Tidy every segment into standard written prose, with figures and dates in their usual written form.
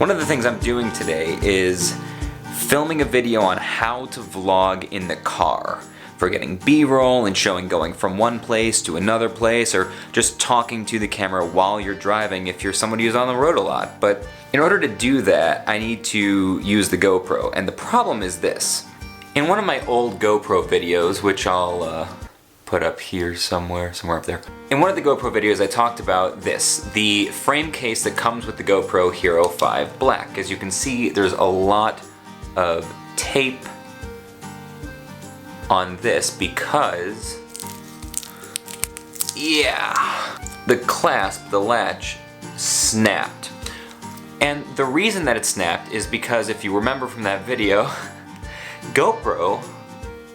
One of the things I'm doing today is filming a video on how to vlog in the car. For getting B-roll and showing going from one place to another place, or just talking to the camera while you're driving if you're somebody who's on the road a lot. But in order to do that, I need to use the GoPro, and the problem is this. In one of my old GoPro videos, which I'll put up here somewhere up there. In one of the GoPro videos I talked about this, the frame case that comes with the GoPro Hero 5 Black. As you can see, there's a lot of tape on this because, yeah, the clasp, the latch, snapped. And the reason that it snapped is because if you remember from that video, GoPro,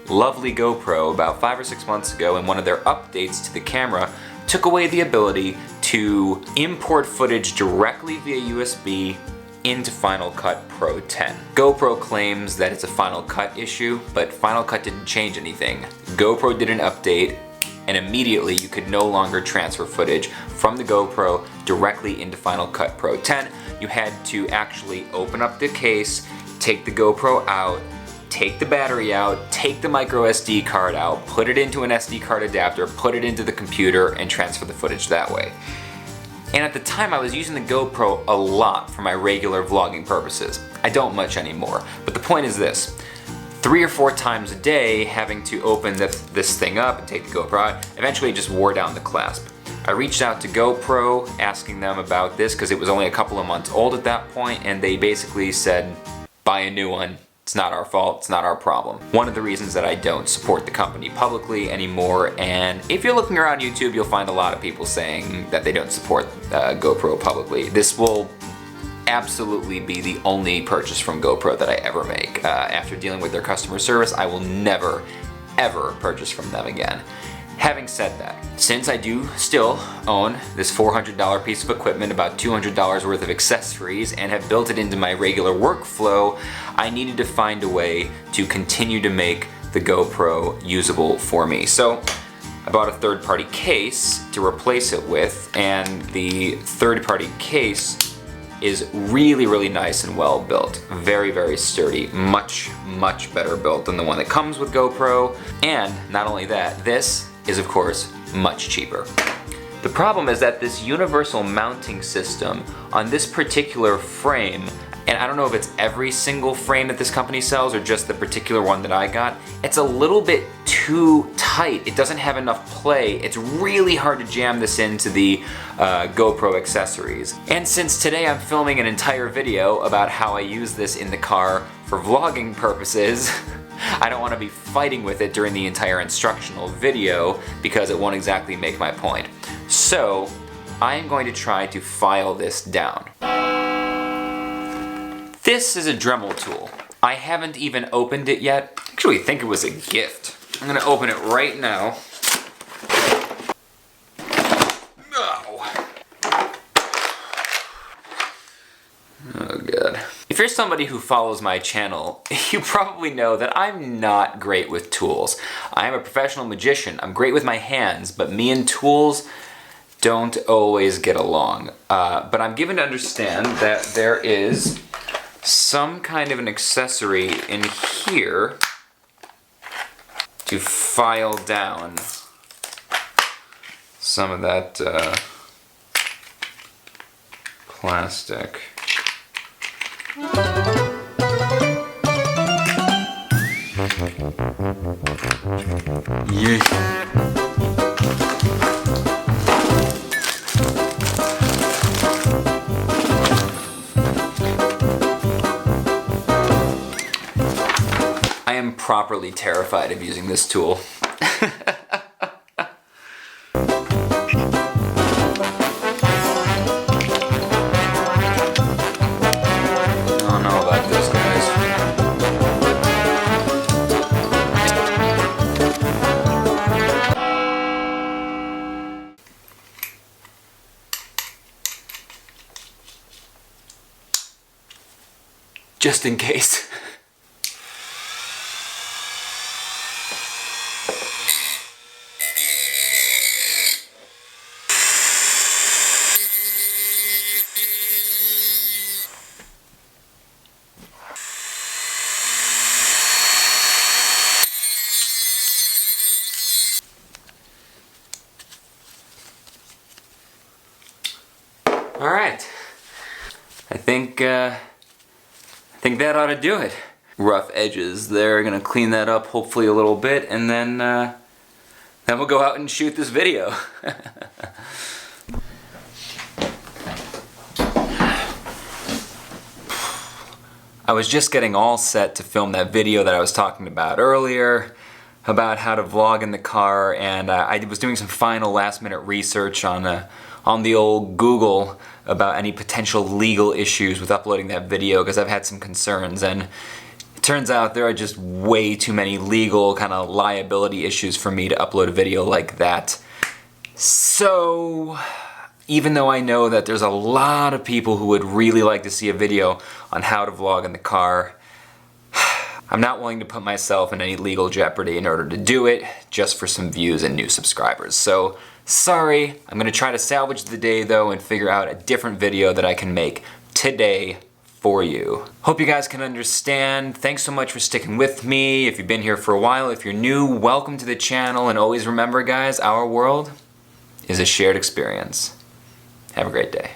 lovely GoPro, about 5 or 6 months ago in one of their updates to the camera, took away the ability to import footage directly via USB into Final Cut Pro 10. GoPro claims that it's a Final Cut issue, but Final Cut didn't change anything. GoPro did an update, and immediately you could no longer transfer footage from the GoPro directly into Final Cut Pro 10. You had to actually open up the case, take the GoPro out, take the battery out, take the micro SD card out, put it into an SD card adapter, put it into the computer, and transfer the footage that way. And at the time I was using the GoPro a lot for my regular vlogging purposes. I don't much anymore, but the point is this. 3 or 4 times a day having to open this thing up and take the GoPro out, eventually it just wore down the clasp. I reached out to GoPro asking them about this because it was only a couple of months old at that point, and they basically said, buy a new one. It's not our fault, it's not our problem. One of the reasons that I don't support the company publicly anymore, and if you're looking around YouTube, you'll find a lot of people saying that they don't support GoPro publicly. This will absolutely be the only purchase from GoPro that I ever make. After dealing with their customer service, I will never, ever purchase from them again. Having said that, since I do still own this $400 piece of equipment, about $200 worth of accessories, and have built it into my regular workflow, I needed to find a way to continue to make the GoPro usable for me. So I bought a third-party case to replace it with, and the third-party case is really, really nice and well built. Very, very sturdy. Much, much better built than the one that comes with GoPro. And not only that, this is of course much cheaper. The problem is that this universal mounting system on this particular frame, and I don't know if it's every single frame that this company sells or just the particular one that I got, it's a little bit too tight. It doesn't have enough play. It's really hard to jam this into the GoPro accessories. And since today I'm filming an entire video about how I use this in the car for vlogging purposes, I don't want to be fighting with it during the entire instructional video because it won't exactly make my point. So I am going to try to file this down. This is a Dremel tool. I haven't even opened it yet. I actually think it was a gift. I'm gonna open it right now. Oh god. If you're somebody who follows my channel, you probably know that I'm not great with tools. I am a professional magician. I'm great with my hands, but me and tools don't always get along. But I'm given to understand that there is some kind of an accessory in here to file down some of that plastic. I am properly terrified of using this tool. Just in case. I think that ought to do it. Rough edges there, gonna clean that up hopefully a little bit, and then we'll go out and shoot this video. I was just getting all set to film that video that I was talking about earlier, about how to vlog in the car, and I was doing some final last-minute research on the old Google about any potential legal issues with uploading that video, because I've had some concerns, and it turns out there are just way too many legal kind of liability issues for me to upload a video like that. So, even though I know that there's a lot of people who would really like to see a video on how to vlog in the car, I'm not willing to put myself in any legal jeopardy in order to do it, just for some views and new subscribers. So, sorry, I'm gonna try to salvage the day though and figure out a different video that I can make today for you. Hope you guys can understand. Thanks so much for sticking with me. If you've been here for a while, if you're new, welcome to the channel, and always remember guys, our world is a shared experience. Have a great day.